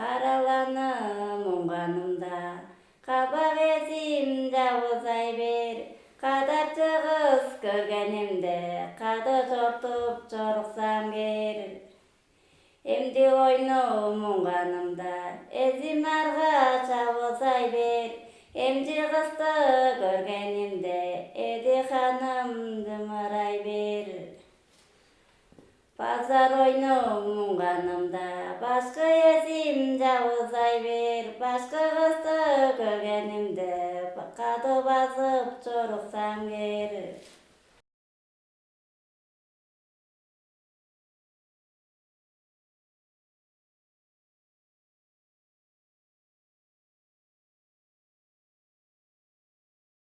Aralanım muңганымда, кабак эзим жабылсай бер. Кадарчы кыз көргөнүмдө, кады жортуп жоруксам кер. Эмди ойно муңганымда, эзим арга чабылсай бер. Эмди кызды көргөнүмдө, эди ханым жымырай бер. Пазар ойно муңганымда, башкы эзим жабылсай бер. Башкы кызды көргөнүмдө, кады басып жоруксам кер.